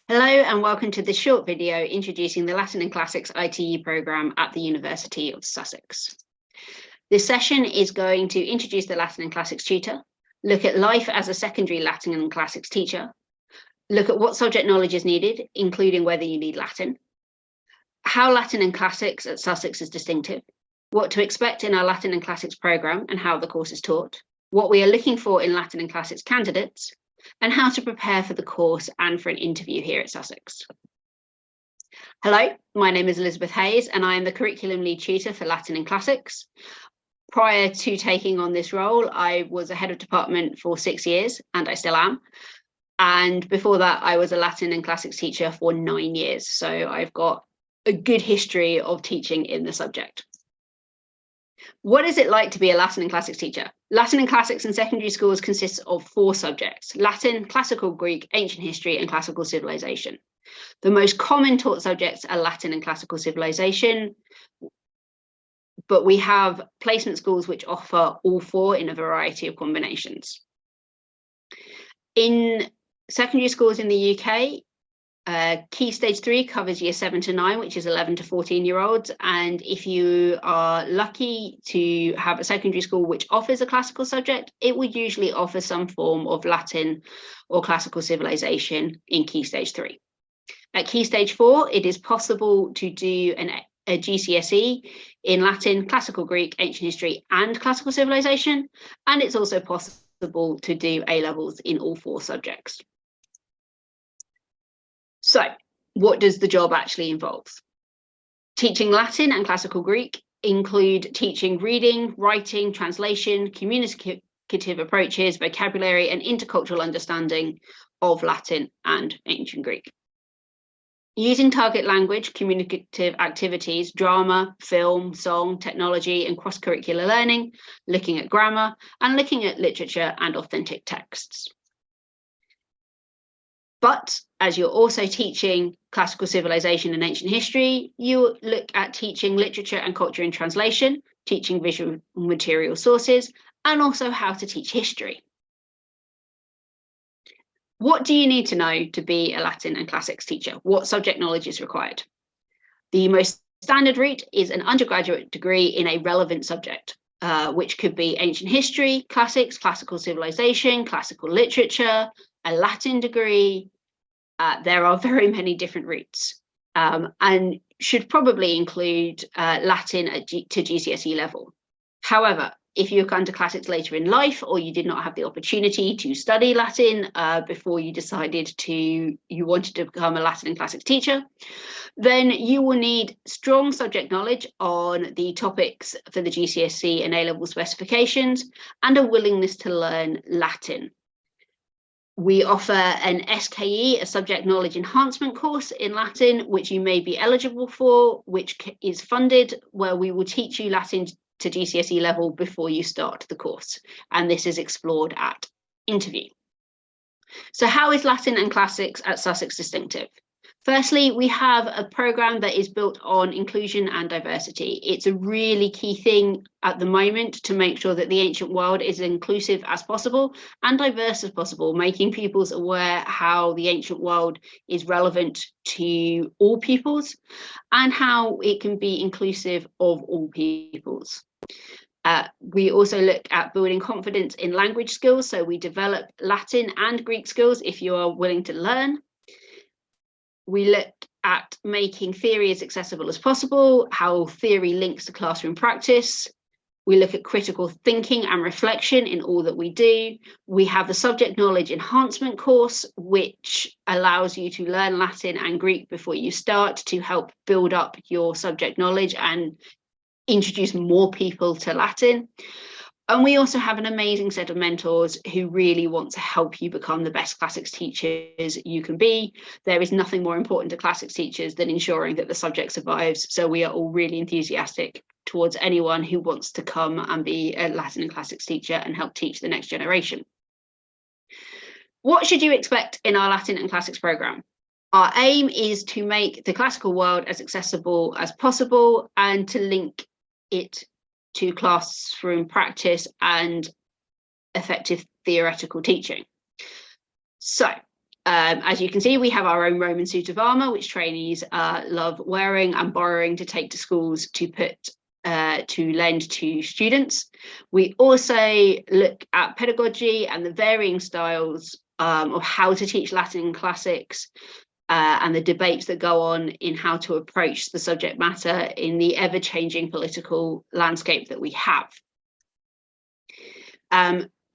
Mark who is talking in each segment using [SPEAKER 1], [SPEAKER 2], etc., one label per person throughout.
[SPEAKER 1] Hello and welcome to this short video introducing the Latin and Classics ITE programme at the University of Sussex. This session is going to introduce the Latin and Classics tutor, look at life as a secondary Latin and Classics teacher, look at what subject knowledge is needed, including whether you need Latin, how Latin and Classics at Sussex is distinctive, what to expect in our Latin and Classics programme and how the course is taught, what we are looking for in Latin and Classics candidates, and how to prepare for the course and for an interview here at Sussex. Hello, my name is Elizabeth Hayes and I am the Curriculum Lead Tutor for Latin and Classics. Prior to taking on this role, I was a head of department for 6 years and I still am. And before that, I was a Latin and Classics teacher for 9 years. So I've got a good history of teaching in the subject. What is it like to be a Latin and Classics teacher? Latin and Classics in secondary schools consists of 4 subjects: Latin, Classical Greek, Ancient History, and Classical Civilization. The most common taught subjects are Latin and Classical Civilization, but we have placement schools which offer all 4 in a variety of combinations. In secondary schools in the UK, Key Stage 3 covers year 7 to 9, which is 11 to 14-year-olds. And if you are lucky to have a secondary school which offers a classical subject, it will usually offer some form of Latin or classical civilization in Key Stage 3. At Key Stage 4, it is possible to do a GCSE in Latin, Classical Greek, Ancient History, and Classical Civilization. And it's also possible to do A-levels in all 4 subjects. So, what does the job actually involve? Teaching Latin and Classical Greek include teaching reading, writing, translation, communicative approaches, vocabulary, and intercultural understanding of Latin and Ancient Greek. Using target language, communicative activities, drama, film, song, technology, and cross-curricular learning, looking at grammar, and looking at literature and authentic texts. But as you're also teaching classical civilization and ancient history, you look at teaching literature and culture in translation, teaching visual material sources, and also how to teach history. What do you need to know to be a Latin and Classics teacher? What subject knowledge is required? The most standard route is an undergraduate degree in a relevant subject, which could be ancient history, classics, classical civilization, classical literature, a Latin degree. There are very many different routes and should probably include Latin to GCSE level. However, if you've gone to classics later in life or you did not have the opportunity to study Latin before you decided you wanted to become a Latin and Classics teacher, then you will need strong subject knowledge on the topics for the GCSE and A-level specifications and a willingness to learn Latin. We offer an SKE, a subject knowledge enhancement course in Latin, which you may be eligible for, which is funded, where we will teach you Latin to GCSE level before you start the course. And this is explored at interview. So how is Latin and Classics at Sussex distinctive? Firstly, we have a programme that is built on inclusion and diversity. It's a really key thing at the moment to make sure that the ancient world is inclusive as possible and diverse as possible, making pupils aware how the ancient world is relevant to all peoples and how it can be inclusive of all peoples. We also look at building confidence in language skills. So we develop Latin and Greek skills if you are willing to learn. We look at making theory as accessible as possible, how theory links to classroom practice. We look at critical thinking and reflection in all that we do. We have the subject knowledge enhancement course, which allows you to learn Latin and Greek before you start to help build up your subject knowledge and introduce more people to Latin. And we also have an amazing set of mentors who really want to help you become the best classics teachers you can be. There is nothing more important to classics teachers than ensuring that the subject survives. So we are all really enthusiastic towards anyone who wants to come and be a Latin and classics teacher and help teach the next generation. What should you expect in our Latin and Classics programme? Our aim is to make the classical world as accessible as possible and to link it to classroom practice and effective theoretical teaching. So As you can see, we have our own Roman suit of armour, which trainees love wearing and borrowing to take to schools to lend to students. We also look at pedagogy and the varying styles of how to teach Latin and classics, and the debates that go on in how to approach the subject matter in the ever-changing political landscape that we have.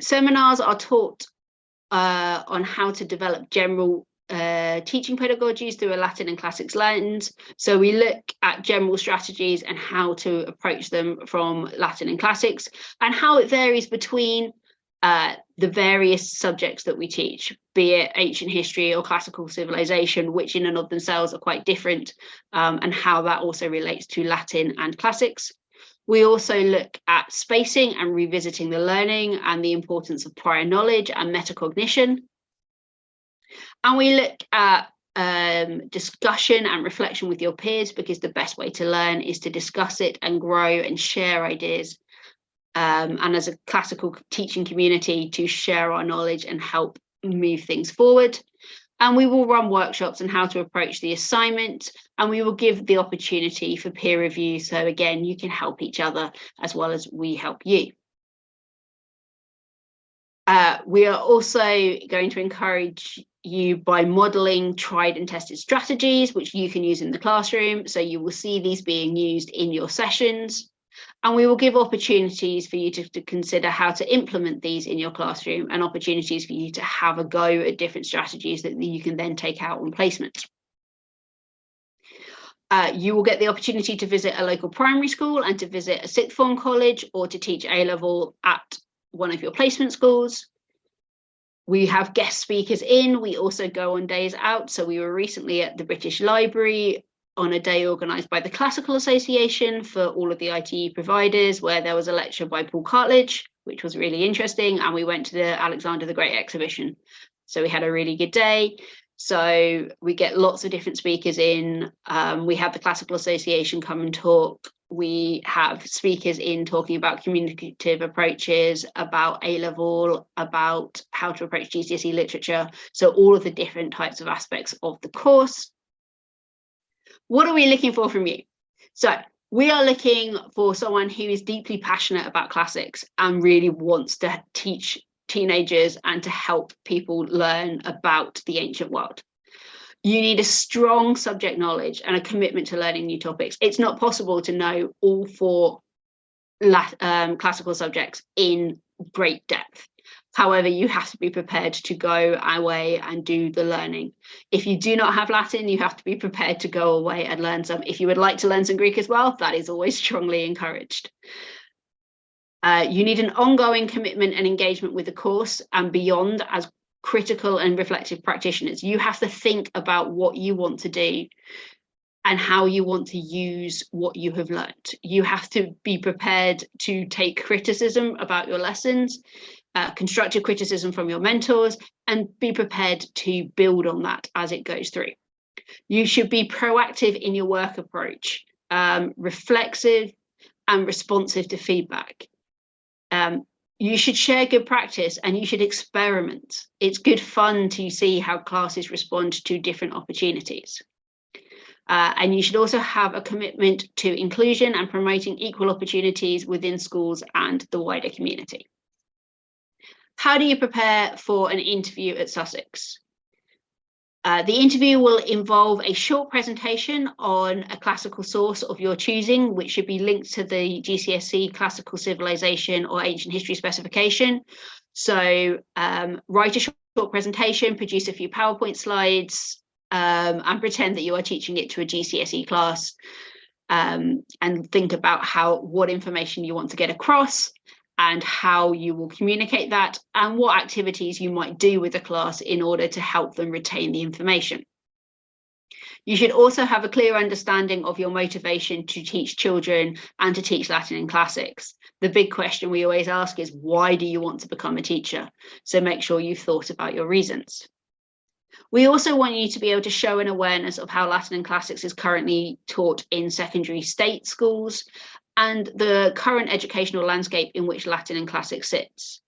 [SPEAKER 1] Seminars are taught on how to develop general teaching pedagogies through a Latin and classics lens. So we look at general strategies and how to approach them from Latin and classics, and how it varies between the various subjects that we teach, be it ancient history or classical civilization, which in and of themselves are quite different, and how that also relates to Latin and classics. We also look at spacing and revisiting the learning and the importance of prior knowledge and metacognition. And we look at discussion and reflection with your peers, because the best way to learn is to discuss it and grow and share ideas. And as a classical teaching community, to share our knowledge and help move things forward. And we will run workshops on how to approach the assignment, and we will give the opportunity for peer review. So again, you can help each other as well as we help you. We are also going to encourage you by modelling tried and tested strategies, which you can use in the classroom. So you will see these being used in your sessions. And we will give opportunities for you to consider how to implement these in your classroom, and opportunities for you to have a go at different strategies that you can then take out on placement. You will get the opportunity to visit a local primary school and to visit a sixth form college, or to teach A-level at one of your placement schools. We have guest speakers in. We also go on days out. So we were recently at the British Library on a day organised by the Classical Association for all of the ITE providers, where there was a lecture by Paul Cartledge, which was really interesting. And we went to the Alexander the Great exhibition. So we had a really good day. So we get lots of different speakers in. We have the Classical Association come and talk. We have speakers in talking about communicative approaches, about A-level, about how to approach GCSE literature. So all of the different types of aspects of the course. What are we looking for from you? So we are looking for someone who is deeply passionate about classics and really wants to teach teenagers and to help people learn about the ancient world. You need a strong subject knowledge and a commitment to learning new topics. It's not possible to know all four classical subjects in great depth. However, you have to be prepared to go away and do the learning. If you do not have Latin, you have to be prepared to go away and learn some. If you would like to learn some Greek as well, that is always strongly encouraged. You need an ongoing commitment and engagement with the course and beyond as critical and reflective practitioners. You have to think about what you want to do and how you want to use what you have learned. You have to be prepared to take criticism about your lessons, constructive criticism from your mentors, and be prepared to build on that as it goes through. You should be proactive in your work approach, reflexive and responsive to feedback. You should share good practice and you should experiment. It's good fun to see how classes respond to different opportunities. And you should also have a commitment to inclusion and promoting equal opportunities within schools and the wider community. How do you prepare for an interview at Sussex? The interview will involve a short presentation on a classical source of your choosing, which should be linked to the GCSE classical civilization or ancient history specification. So write a short presentation, produce a few PowerPoint slides, and pretend that you are teaching it to a GCSE class, and think about what information you want to get across and how you will communicate that and what activities you might do with the class in order to help them retain the information. You should also have a clear understanding of your motivation to teach children and to teach Latin and classics. The big question we always ask is, why do you want to become a teacher? So make sure you've thought about your reasons. We also want you to be able to show an awareness of how Latin and classics is currently taught in secondary state schools and the current educational landscape in which Latin and classics sits.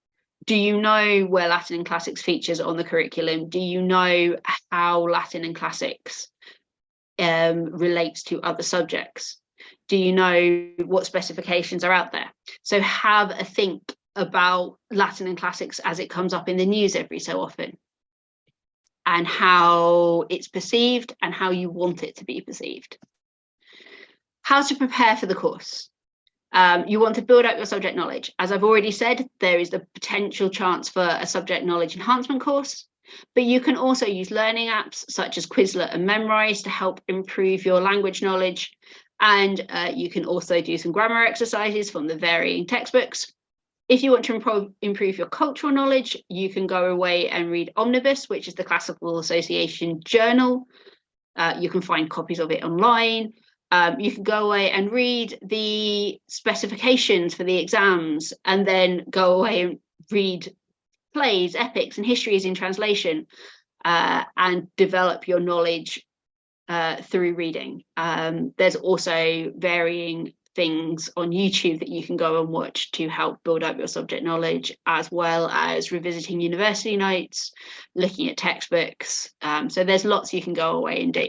[SPEAKER 1] Do you know where Latin and Classics features on the curriculum? Do you know how Latin and Classics relates to other subjects? Do you know what specifications are out there? So have a think about Latin and Classics as it comes up in the news every so often, and how it's perceived and how you want it to be perceived. How to prepare for the course. You want to build up your subject knowledge. As I've already said, there is the potential chance for a subject knowledge enhancement course, but you can also use learning apps such as Quizlet and Memrise to help improve your language knowledge. And you can also do some grammar exercises from the varying textbooks. If you want to improve your cultural knowledge, you can go away and read Omnibus, which is the Classical Association journal. You can find copies of it online. You can go away and read the specifications for the exams, and then go away and read plays, epics, and histories in translation, and develop your knowledge through reading. There's also varying things on YouTube that you can go and watch to help build up your subject knowledge, as well as revisiting university notes, looking at textbooks. So there's lots you can go away and do.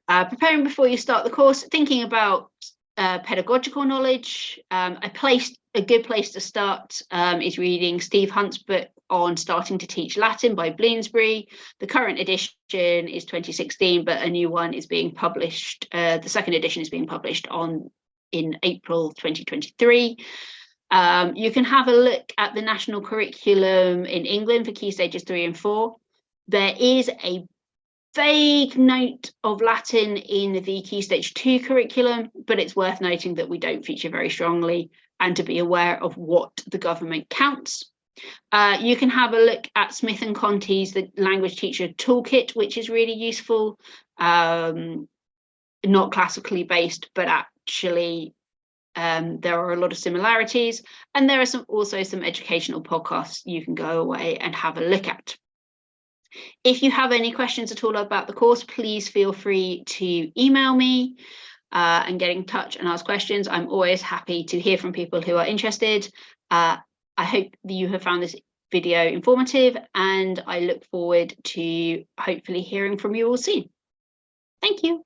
[SPEAKER 1] Preparing before you start the course, thinking about pedagogical knowledge. A good place to start is reading Steve Hunt's book on Starting to Teach Latin by Bloomsbury. The current edition is 2016, but a new one is being published. The second edition is being published in April 2023. You can have a look at the national curriculum in England for Key Stages 3 and 4. There is a vague note of Latin in the Key Stage 2 curriculum, but it's worth noting that we don't feature very strongly, and to be aware of what the government counts. You can have a look at Smith and Conti's The Language Teacher Toolkit, which is really useful, not classically based, but actually there are a lot of similarities, and there are also some educational podcasts you can go away and have a look at. If you have any questions at all about the course, please feel free to email me and get in touch and ask questions. I'm always happy to hear from people who are interested. I hope that you have found this video informative, and I look forward to hopefully hearing from you all soon. Thank you.